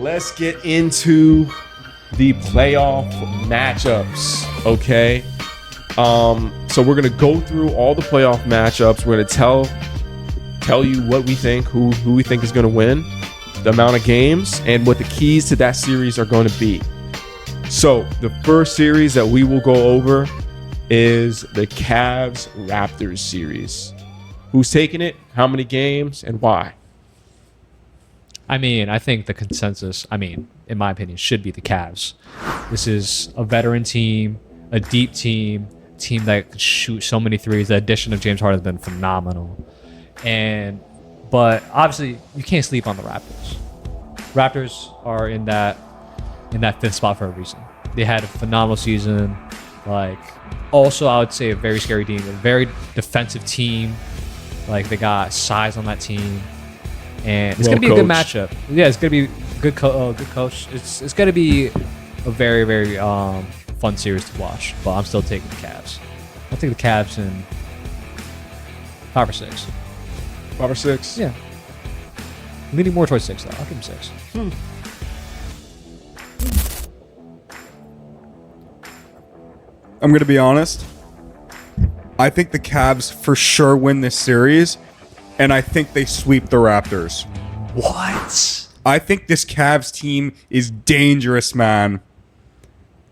let's get into the playoff matchups, okay? So we're gonna go through all the playoff matchups. We're gonna tell you what we think, who we think is gonna win, the amount of games, and what the keys to that series are going to be. So the first series that we will go over is the Cavs-Raptors series. Who's taking it? How many games and why? I mean, I think the consensus, in my opinion, should be the Cavs. This is a veteran team, a deep team that could shoot so many threes. The addition of James Harden has been phenomenal. But obviously, you can't sleep on the Raptors. Raptors are in that fifth spot for a reason. They had a phenomenal season. Also, I would say a very scary team, a very defensive team. They got size on that team, and it's gonna be a good matchup. Yeah, it's gonna be good coach. It's gonna be a very, very fun series to watch. But I'm still taking the Cavs. I'll take the Cavs in 5 or 6. 5 or 6? Yeah. Leaning more towards 6 though. I'll give them 6. I'm going to be honest. I think the Cavs for sure win this series, and I think they sweep the Raptors. What? I think this Cavs team is dangerous, man.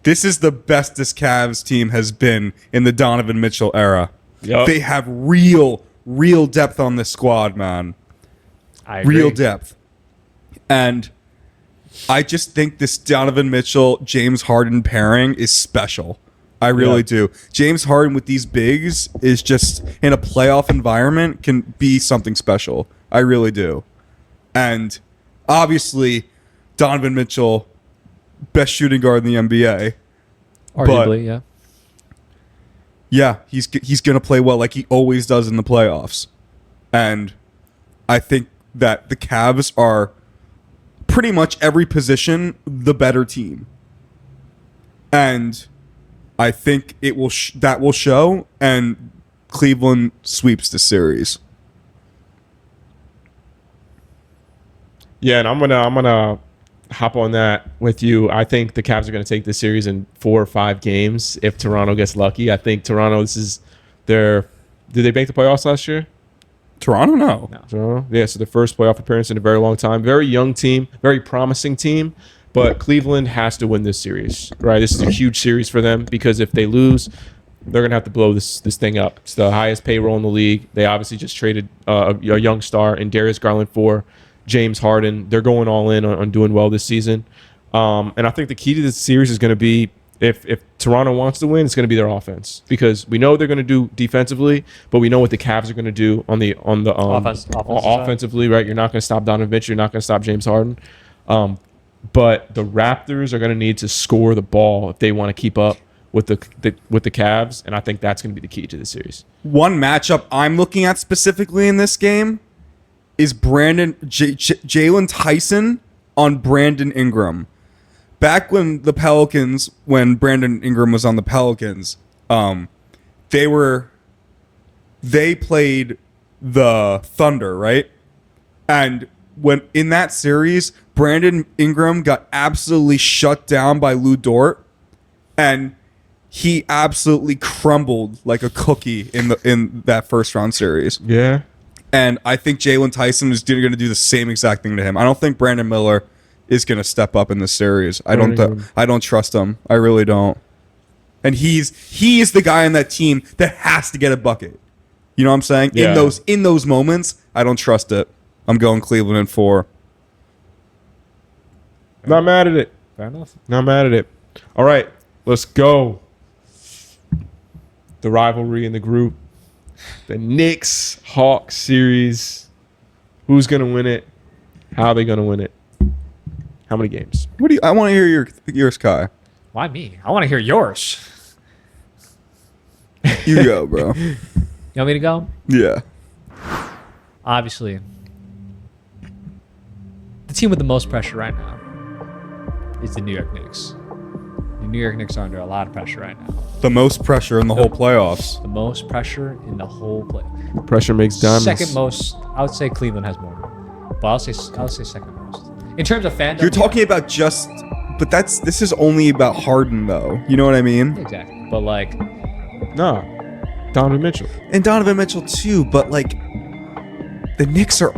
This is the best this Cavs team has been in the Donovan Mitchell era. Yep. They have real depth on this squad, man. I agree. Real depth. And I just think this Donovan Mitchell, James Harden pairing is special. I really do. James Harden with these bigs is just, in a playoff environment, can be something special. I really do. And obviously, Donovan Mitchell, best shooting guard in the NBA. Arguably, yeah. Yeah, he's going to play well like he always does in the playoffs. And I think that the Cavs are pretty much every position the better team. And I think it will that will show, and Cleveland sweeps the series. Yeah, and I'm gonna hop on that with you. I think the Cavs are gonna take this series in 4 or 5 games if Toronto gets lucky. I think Toronto, this is their. Did they make the playoffs last year? Toronto, no. Toronto, yeah. So the first playoff appearance in a very long time. Very young team, very promising team. But Cleveland has to win this series, right? This is a huge series for them because if they lose, they're going to have to blow this thing up. It's the highest payroll in the league. They obviously just traded a young star in Darius Garland for James Harden. They're going all in on doing well this season. And I think the key to this series is going to be if Toronto wants to win, it's going to be their offense because we know they're going to do defensively, but we know what the Cavs are going to do on the offensively, right? You're not going to stop Donovan Mitchell. You're not going to stop James Harden. But the Raptors are going to need to score the ball if they want to keep up with the Cavs, and I think that's going to be the key to the series. One matchup I'm looking at specifically in this game is Jalen Tyson on Brandon Ingram. Back when Brandon Ingram was on the Pelicans, they played the Thunder, right? And when in that series, Brandon Ingram got absolutely shut down by Lou Dort, and he absolutely crumbled like a cookie in that first round series. Yeah. And I think Jalen Tyson is going to do the same exact thing to him. I don't think Brandon Miller is going to step up in this series. I don't trust him. I really don't. And he is the guy on that team that has to get a bucket. You know what I'm saying? Yeah. In those moments, I don't trust it. I'm going Cleveland in 4. Not mad at it. Fair enough. Not mad at it. All right, let's go. The rivalry in the group. The Knicks-Hawks series. Who's going to win it? How are they going to win it? How many games? I want to hear yours, Kai. Why me? I want to hear yours. You go, bro. You want me to go? Yeah. Obviously, the team with the most pressure right now is the New York Knicks. The New York Knicks are under a lot of pressure right now. The most pressure in the whole playoffs. The most pressure in the whole play. Pressure makes diamonds. Second most, I would say Cleveland has more. But I'll say second most. In terms of fandom, You're talking about just, but this is only about Harden though. You know what I mean? exactly. But like, No, Donovan Mitchell. And Donovan Mitchell too. But like, the Knicks are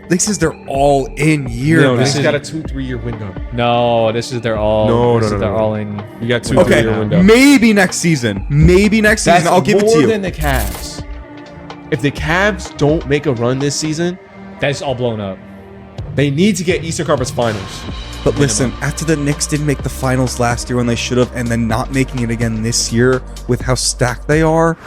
this is their all in year. No, man. this has got a 2-3 year window. no, this is their all. No, this no, is no, their no. all in. You got 2-3 Okay, year window. maybe next season. I'll give it to more you. than the Cavs. If the Cavs don't make a run this season, That's all blown up. they need to get Eastern Conference Finals. But listen, after the Knicks didn't make the finals last year when they should have, and then not making it again this year with how stacked they are,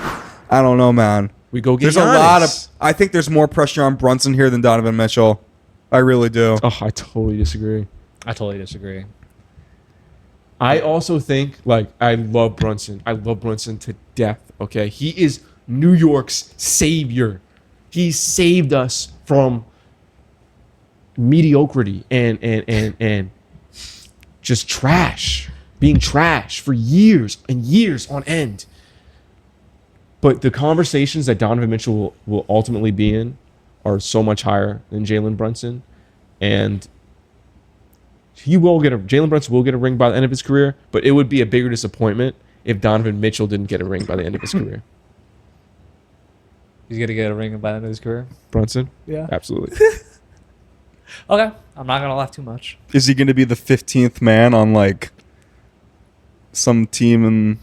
I don't know, man. We go get There's Giannis. a lot of. I think there's more pressure on Brunson here than Donovan Mitchell. I really do. Oh, I totally disagree. I totally disagree. I also think, like, I love Brunson. I love Brunson to death, okay? He is New York's savior. He saved us from mediocrity and just trash. Being trash for years and years on end. But the conversations that Donovan Mitchell will ultimately be in are so much higher than Jalen Brunson. And Jalen Brunson will get a ring by the end of his career, but it would be a bigger disappointment if Donovan Mitchell didn't get a ring by the end of his career. He's gonna get a ring by the end of his career. Brunson? Yeah. Absolutely. Okay, I'm not gonna laugh too much. Is he going to be the 15th man on like some team in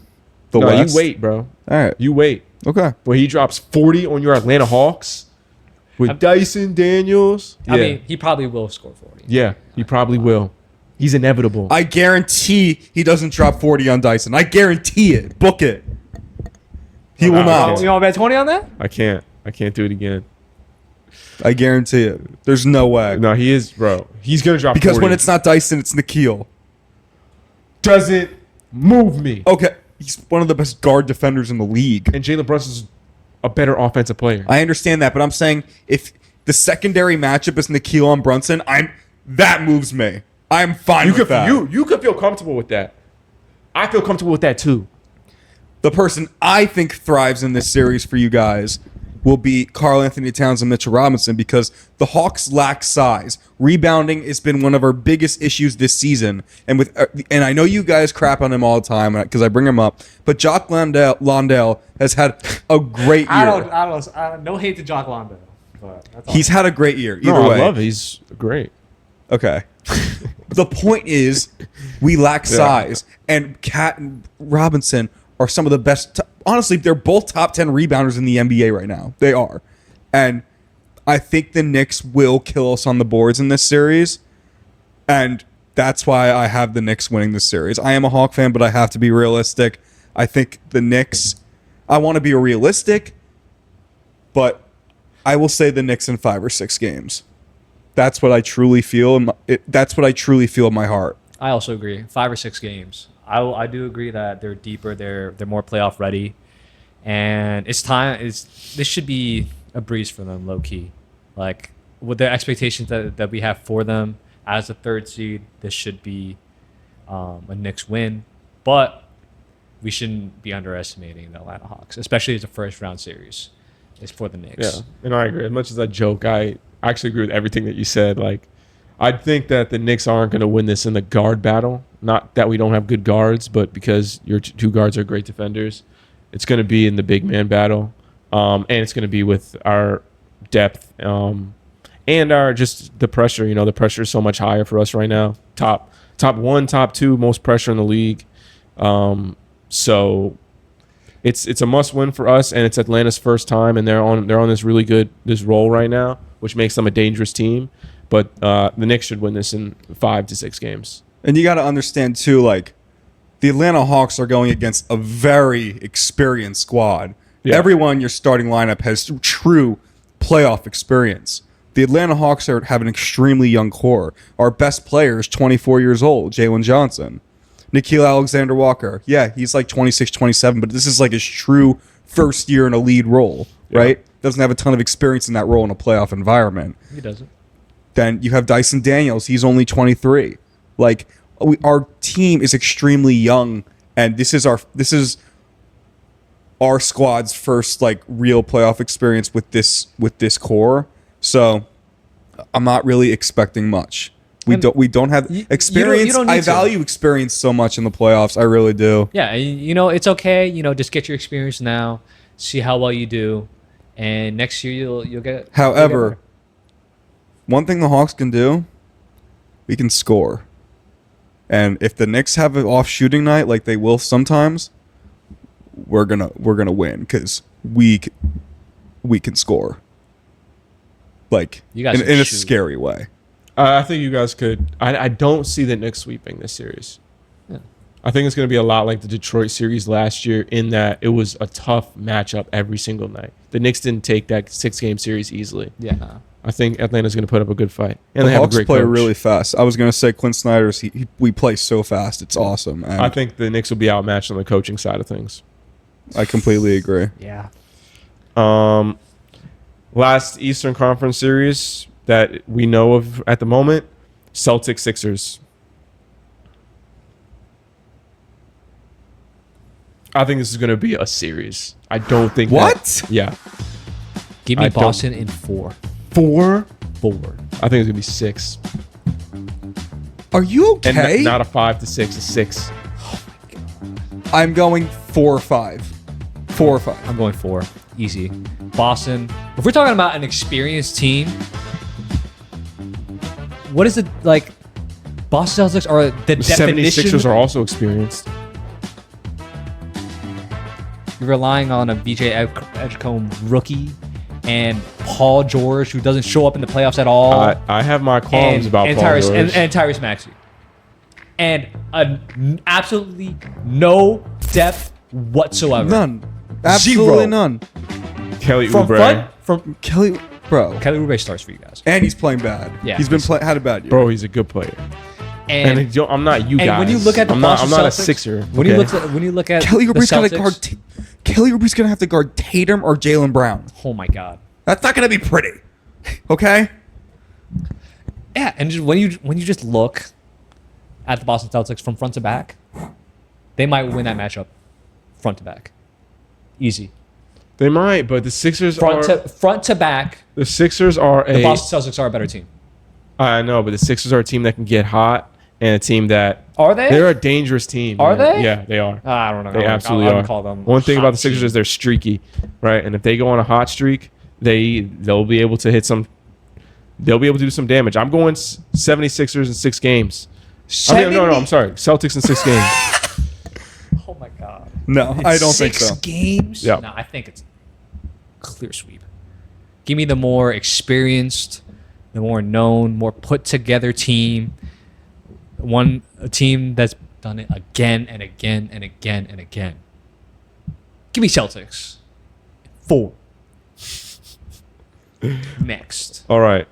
the No, West? you wait, bro. All right. You wait. Okay. When he drops 40 on your Atlanta Hawks with Dyson Daniels. I mean, he probably will score 40. Yeah, he probably will. He's inevitable. I guarantee he doesn't drop 40 on Dyson. I guarantee it. Book it. He will not. You want to bet 20 on that? I can't do it again. I guarantee it. There's no way. No, he is, bro. He's going to drop Because 40. when it's not Dyson, it's Nikhil. doesn't move me. Okay. He's one of the best guard defenders in the league. And Jalen Brunson's a better offensive player. I understand that, but I'm saying if the secondary matchup is Nikhil on Brunson, that moves me. I'm fine You with could that. you could feel comfortable with that. I feel comfortable with that too. The person I think thrives in this series for you guys will be Karl Anthony Towns and Mitchell Robinson because the Hawks lack size. Rebounding has been one of our biggest issues this season, and I know you guys crap on him all the time because I bring him up. But Jock Landale has had a great year. I don't no hate to Jock Londo, but that's all. He's had a great year. Either No, way, I love it. He's great. Okay. The point is, we lack size, and Cat and Robinson are some of the best. Honestly, they're both top 10 rebounders in the NBA right now. They are, and I think the Knicks will kill us on the boards in this series, and that's why I have the Knicks winning this series. I am a Hawk fan, but I have to be realistic. I think the Knicks. I want to be realistic, but I will say the Knicks in 5 or 6 games. That's what I truly feel. That's what I truly feel in my heart. I also agree. 5 or 6 games. I do agree that they're deeper. They're more playoff ready, and it's time. This should be a breeze for them, low key. Like with the expectations that we have for them as a 3rd seed, this should be a Knicks win. But we shouldn't be underestimating the Atlanta Hawks, especially as a first round series. It's for the Knicks. Yeah, and I agree. As much as I joke, I actually agree with everything that you said. Like, I think that the Knicks aren't going to win this in the guard battle. Not that we don't have good guards, but because your 2 guards are great defenders, it's going to be in the big man battle, and it's going to be with our depth and our just the pressure. You know, the pressure is so much higher for us right now. Top 1, top 2 most pressure in the league. So it's a must win for us, and it's Atlanta's first time, and they're on this really good roll right now, which makes them a dangerous team. But the Knicks should win this in 5 to 6 games. And you got to understand too, like the Atlanta Hawks are going against a very experienced squad. Yeah. Everyone in your starting lineup has true playoff experience. The Atlanta Hawks have an extremely young core. Our best player is 24 years old, Jalen Johnson. Nickeil Alexander-Walker, yeah, he's like 26, 27, but this is like his true first year in a lead role, right? Doesn't have a ton of experience in that role in a playoff environment. He doesn't. Then you have Dyson Daniels. He's only 23. Like our team is extremely young, and this is our squad's first like real playoff experience with this core. So I'm not really expecting much. We don't have experience. You don't need I to. value experience so much in the playoffs. I really do. Yeah, it's okay. Just get your experience now, see how well you do, and next year you'll get. However, one thing the Hawks can do, we can score. And if the Knicks have an off shooting night like they will sometimes, we're gonna win because we can score. Like You guys in can a shoot. scary way. I think you guys could. I don't see the Knicks sweeping this series. Yeah. I think it's going to be a lot like the Detroit series last year in that it was a tough matchup every single night. The Knicks didn't take that 6-game series easily. Yeah. Nah. I think Atlanta's going to put up a good fight. And The they have Hawks a great play coach. really fast. I was gonna say Quinn Snyder's. We play so fast. It's awesome. And I think the Knicks will be outmatched on the coaching side of things. I completely agree. Yeah. Last Eastern Conference series that we know of at the moment, Celtics Sixers. I think this is going to be a series. I don't think What? Yeah. Give me I don't- Boston in 4. 4? 4. I think it's going to be 6. Are you And okay? not a 5 to 6, a 6. I'm going 4-5. 4-5. I'm going 4. Easy. Boston. If we're talking about an experienced team, what is it like? Boston Celtics are the The definition. 76ers are also experienced. You're relying on a VJ Edgecombe rookie and Paul George, who doesn't show up in the playoffs at all. I have my qualms about Paul Tyrese, George. and Tyrese Maxey. And absolutely no depth whatsoever. None. Absolutely Zero. none. Kelly From Oubre. front, from Kelly, bro. Kelly Oubre starts for you guys. And he's playing bad. Yeah, he's been had a bad year. Bro, he's a good player. And, I'm not you and guys. when you look at the I'm not Boston a Celtics, Sixer. When you look at Kelly the Oubre's gonna Celtics, guard. Kelly Oubre's gonna have to guard Tatum or Jaylen Brown. oh my god. That's not gonna be pretty. Okay. Yeah, and just when you just look at the Boston Celtics from front to back, they might win that matchup front to back. Easy. They might, but the Sixers Front to back, the Sixers are the Boston Celtics are a better team. I know, but the Sixers are a team that can get hot and a team that Are they? they're a dangerous team. Are man. they? Yeah, they are. I don't know. They absolutely I are. would call them One thing hot about the Sixers team. is they're streaky, right? And if they go on a hot streak, they'll be able to hit some. They'll be able to do some damage. I'm going 76ers in 6 games. I'm sorry. Celtics in 6 games. Oh my god. No, I don't think so. 6 games? Yeah. No, I think it's clear sweep. Give me the more experienced, the more known, more put together team. A team that's done it again and again and again and again. Give me Celtics. 4. Next. All right,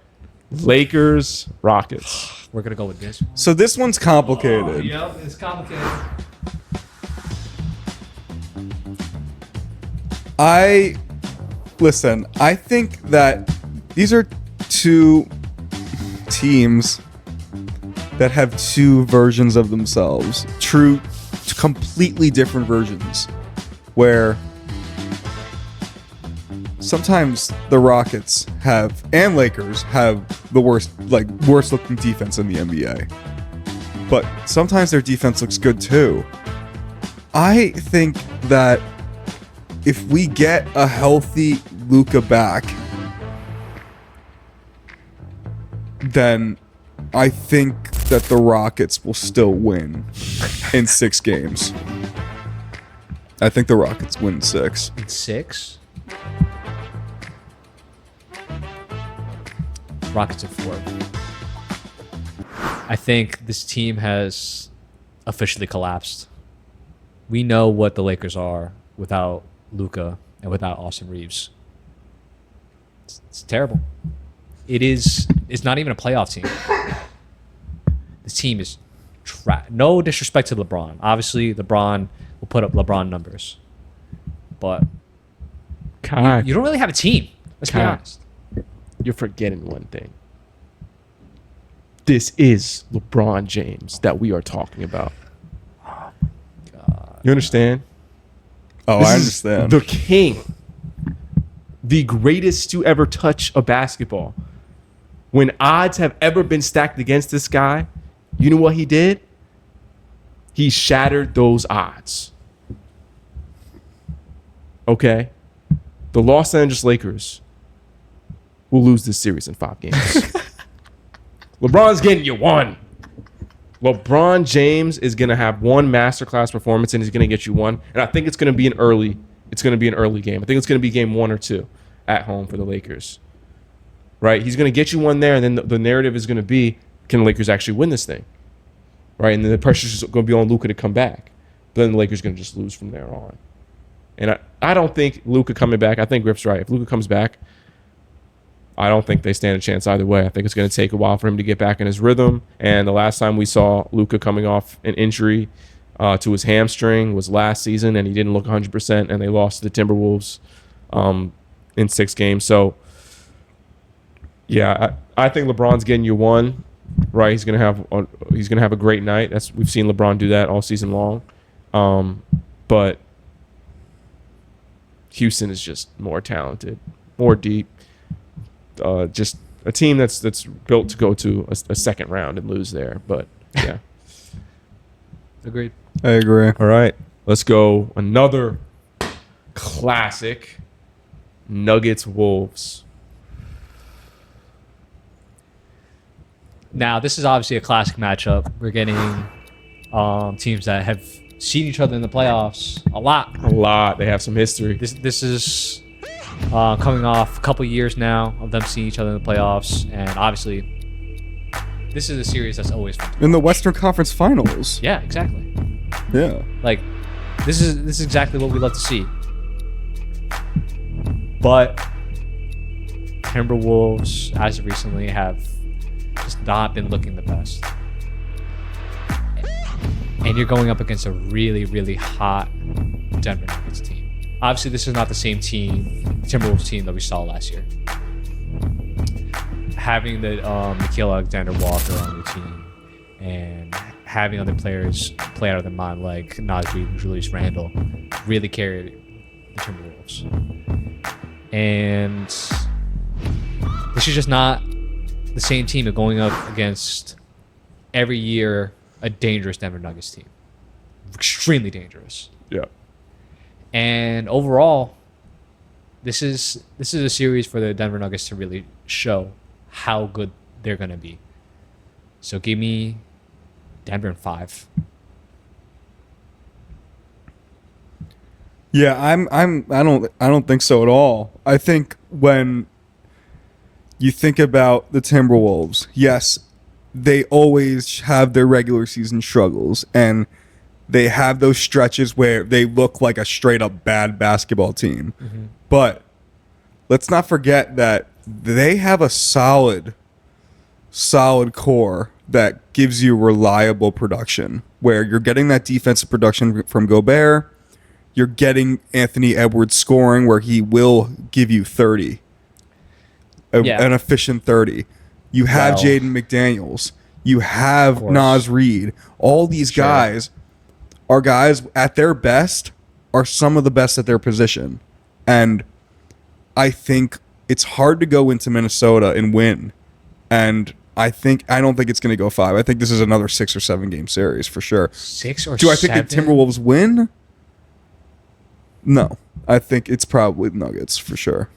Lakers, Rockets. We're gonna go with this one. So this one's complicated. Yep, it's complicated. I think that these are 2 teams that have 2 versions of themselves. True, completely different versions. Where sometimes the Rockets and Lakers have the worst looking defense in the NBA. But sometimes their defense looks good too. I think that if we get a healthy Luka back, then I think that the Rockets will still win in 6 games. I think the Rockets win 6. In 6. Rockets at 4. I think this team has officially collapsed. We know what the Lakers are without Luka and without Austin Reeves. It's terrible. It's not even a playoff team. This team is no disrespect to LeBron. Obviously, LeBron will put up LeBron numbers. But God, you don't really have a team. Let's be God. honest. You're forgetting one thing. This is LeBron James that we are talking about. God. You understand? Oh, This I is understand. The king, the greatest to ever touch a basketball. When odds have ever been stacked against this guy, you know what he did? He shattered those odds. Okay? The Los Angeles Lakers will lose this series in 5 games. LeBron's getting you one. LeBron James is going to have one masterclass performance and he's going to get you one. And I think it's going to be an early game. I think it's going to be game 1 or 2 at home for the Lakers. Right? He's going to get you one there, and then the narrative is going to be, can the Lakers actually win this thing? Right? And then the pressure's going to be on Luka to come back. But then the Lakers are going to just lose from there on. And I don't think Luka coming back, I think Griff's right. If Luka comes back, I don't think they stand a chance either way. I think it's going to take a while for him to get back in his rhythm. And the last time we saw Luka coming off an injury to his hamstring was last season, and he didn't look 100%, and they lost to the Timberwolves in 6 games. So, yeah, I think LeBron's getting you one, right? He's gonna have a great night. We've seen LeBron do that all season long, but Houston is just more talented, more deep. Just a team that's built to go to a second round and lose there. But yeah, Agreed. I agree. all right, let's go another classic: Nuggets Wolves. Now, this is obviously a classic matchup. We're getting teams that have seen each other in the playoffs a lot. They have some history. This is coming off a couple years now of them seeing each other in the playoffs, and obviously, this is a series that's always fun. In the Western Conference Finals. Yeah, exactly. Yeah. Like, this is exactly what we love to see. But Timberwolves, as of recently, have just not been looking the best. And you're going up against a really, really hot Denver Nuggets team. Obviously, this is not the same team, Timberwolves team that we saw last year. Having the Nickeil Alexander-Walker on your team and having other players play out of their mind like Naz Reid and Julius Randle really carried the Timberwolves. And this is just not the same team of going up against every year a dangerous Denver Nuggets team. Extremely dangerous. Yeah. And overall, this is a series for the Denver Nuggets to really show how good they're going to be. So give me Denver in 5. Yeah, I don't think so at all. I think when you think about the Timberwolves, yes, they always have their regular season struggles, and they have those stretches where they look like a straight up bad basketball team. Mm-hmm. But let's not forget that they have a solid core that gives you reliable production, where you're getting that defensive production from Gobert. You're getting Anthony Edwards scoring, where he will give you 30. An efficient 30. You have Jaden McDaniels. You have Naz Reid. All these guys are guys at their best, are some of the best at their position. And I think it's hard to go into Minnesota and win. And I don't think it's going to go 5. I think this is another 6 or 7 game series for sure. 6 or 7? Do I think the Timberwolves win? No. I think it's probably the Nuggets for sure.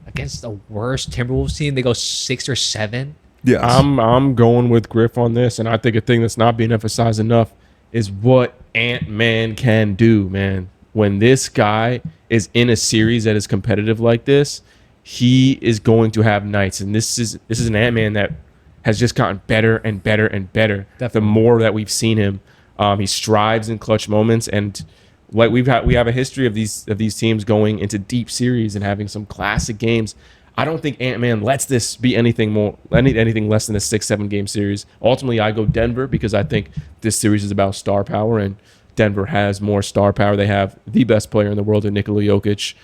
Against the worst Timberwolves team, they go 6 or 7? Yes. I'm going with Griff on this, and I think a thing that's not being emphasized enough is what Ant-Man can do, man. When this guy is in a series that is competitive like this, he is going to have nights, and this is an Ant-Man that has just gotten better and better and better. Definitely. The more that we've seen him, he strives in clutch moments, and like we have a history of these teams going into deep series and having some classic games. I don't think Ant-Man lets this be anything less than a 6-7 game series. Ultimately, I go Denver because I think this series is about star power, and Denver has more star power. They have the best player in the world in Nikola Jokic,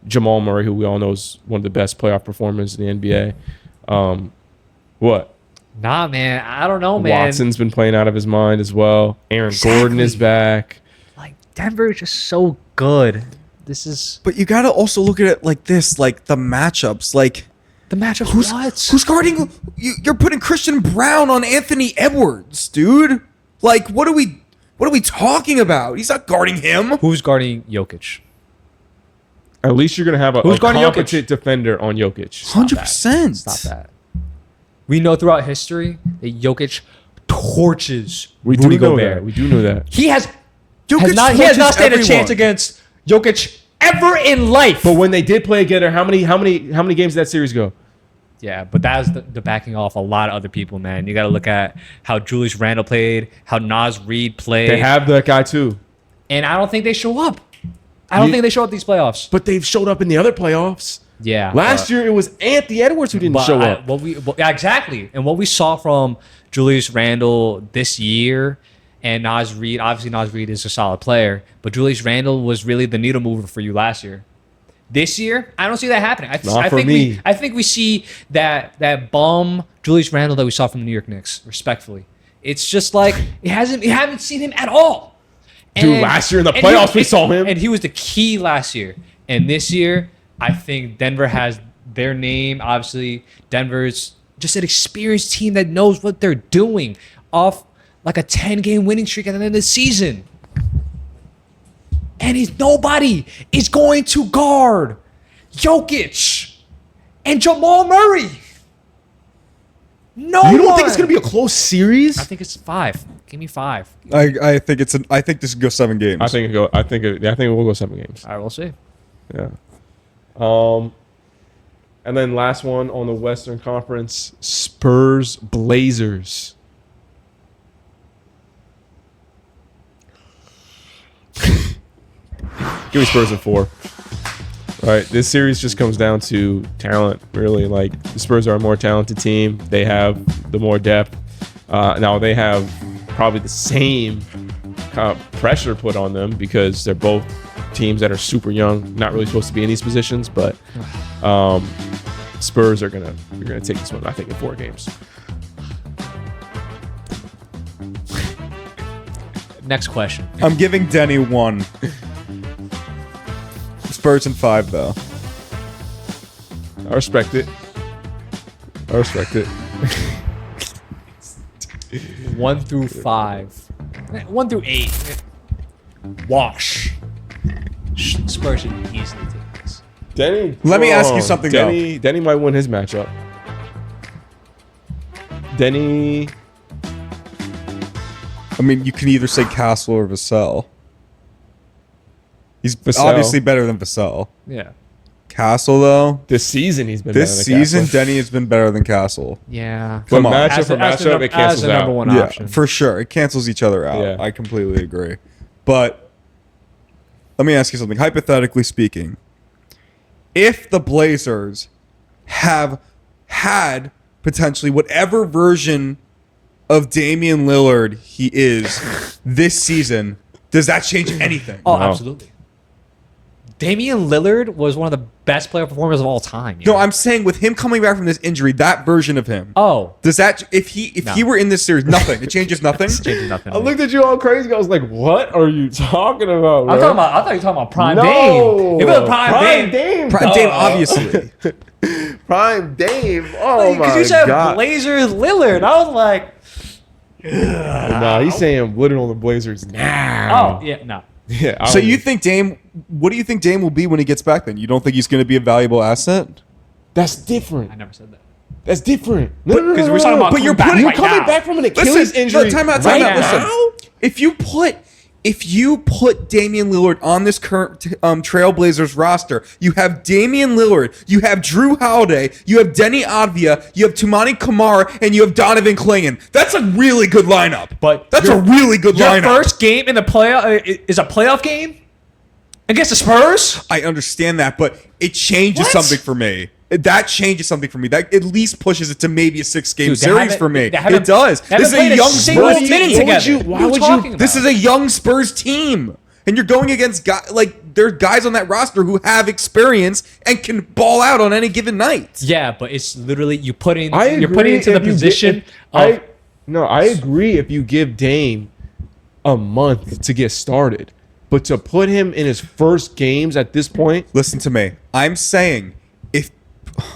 Jamal Murray, who we all know is one of the best playoff performers in the NBA. What? Nah, man. I don't know, man. Watson's been playing out of his mind as well. Aaron Gordon is back. Like, Denver is just so good. But you got to also look at it like this, like the matchups. Like, The matchup. Who's guarding? You're putting Christian Brown on Anthony Edwards, dude. Like, what are we talking about? He's not guarding him. Who's guarding Jokic? At least you're going to have a guarding competent defender on Jokic. 100%. Stop that. We know throughout history that Jokic torches We Rudy do know Gobert. that. We do know that. He has Jokic not torches stood a chance everyone. against Jokic ever in life. But when they did play together, how many games did that series go? Yeah, but that was the backing off a lot of other people, man. You got to look at how Julius Randle played, how Naz Reid played. They have that guy too. And I don't think they show up. I don't think they show up these playoffs. But they've showed up in the other playoffs. Yeah. Last year it was Anthony Edwards who didn't show up. Yeah, exactly. And what we saw from Julius Randle this year and Naz Reid, obviously Naz Reid is a solid player, but Julius Randle was really the needle mover for you last year. This year, I don't see that happening. I think we see that bum Julius Randle that we saw from the New York Knicks, respectfully. It's just like we haven't seen him at all. Dude, last year in the playoffs we saw him. And he was the key last year. And this year, I think Denver has their name. Obviously, Denver's just an experienced team that knows what they're doing off like a 10-game winning streak at the end of the season. And nobody is going to guard Jokic and Jamal Murray. No You don't one. think it's going to be a close series? I think it's 5. Give me 5. I think this could go 7 games. I think it will go 7 games. All right, we'll see. Yeah. And then last one on the Western Conference, Spurs Blazers. Give me Spurs in 4. Right. This series just comes down to talent, really. Like, the Spurs are a more talented team. They have the more depth. Now they have probably the same pressure put on them because they're both teams that are super young, not really supposed to be in these positions, but Spurs are gonna take this one, I think, in 4 games. Next question. I'm giving Denny 1. Spurs in 5, though. I respect it. 1 through 5. 1 through 8. Wash. Spurs should easily take this. Denny. Let me ask you something, Denny might win his matchup. Denny. I mean, you can either say Castle or Vassell. He's Vassell. obviously better than Vassell. Yeah. Castle, though, This season he's been this better than season, Castle. Denny has been better than Castle. Yeah. But Come on. matchup As for the- as the matchup, num- it cancels as the number out. one Yeah, option. for sure. It cancels each other out. Yeah. I completely agree. But let me ask you something. Hypothetically speaking, if the Blazers have had potentially whatever version of Damian Lillard he is this season, does that change anything? Oh, Wow. absolutely. Damian Lillard was one of the best player performers of all time. No, I'm saying with him coming back from this injury, that version of him. Oh. Does that if he were in this series, nothing. It changes nothing. Changes nothing. I looked at you all crazy. I was like, "What are you talking about?" I bro? thought you were talking about Prime No. Dame. If it was Prime Dame. Dame. Prime Dame, obviously. Prime Dame. Oh my Because you said god. Blazers Lillard. I was like, Nah, he's saying Lillard on the Blazers now. oh, yeah, no. Yeah. So you think Dame? What do you think Dame will be when he gets back? Then you don't think he's going to be a valuable asset? that's different? I never said that. That's different. Because we're talking about But you're coming back putting- right coming now. back from an Achilles injury. No, time out. right Listen, now? if you put Damian Lillard on this current Trailblazers roster, you have Damian Lillard, you have Drew Holiday, you have Denny Advia, you have Tumani Kamara, and you have Donovan Clingan. That's a really good lineup. But that's a really good Your lineup. first game in the playoff is a playoff game against the Spurs. I understand that, but it changes What? something for me. That changes something for me. That at least pushes it to maybe a 6-game Dude, they series haven't- for me. they haven't- It does. they This is haven't a played a young single Spurs minute team. together. Why What are would you you- talking about? This is a young Spurs team, and you're going against guys like there are guys on that roster who have experience and can ball out on any given night. Yeah, but it's literally you're putting I into the position of I agree if you give Dame a month to get started, but to put him in his first games at this point, Listen to me. I'm saying if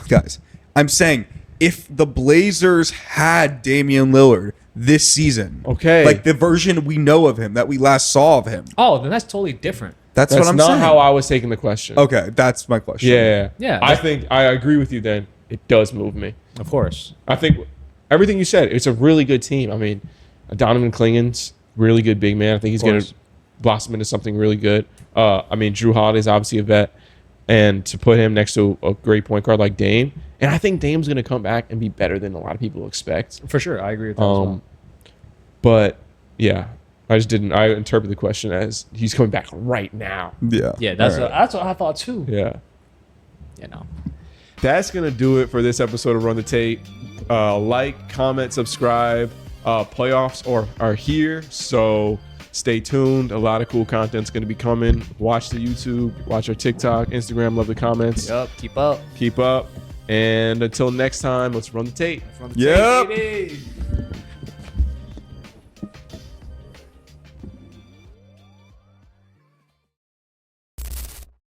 guys, I'm saying if the Blazers had Damian Lillard this season, Okay. like the version we know of him that we last saw of him, Oh, then that's totally different. that's That's what I'm not saying. how I was taking the question. Okay, that's my question. Yeah. Yeah. I think I agree with you then. It does move me. Of course. I think everything you said, it's a really good team. I mean, Donovan Clingan's really good big man. I think he's going to blossom into something really good. I mean, Drew Holiday's obviously a vet. And to put him next to a great point guard like Dame, and I think Dame's going to come back and be better than a lot of people expect. For sure. I agree with that as well. But, yeah, I interpret the question as he's coming back right now. Yeah. Yeah, that's All right. that's what I thought too. Yeah. You know. That's going to do it for this episode of Run the Tape. Like, comment, subscribe. Playoffs are here, so stay tuned. A lot of cool content's going to be coming. Watch the YouTube, watch our TikTok, Instagram. Love the comments. Yup. Keep up. Keep up. And until next time, let's run the tape. From the Yep. tape, baby.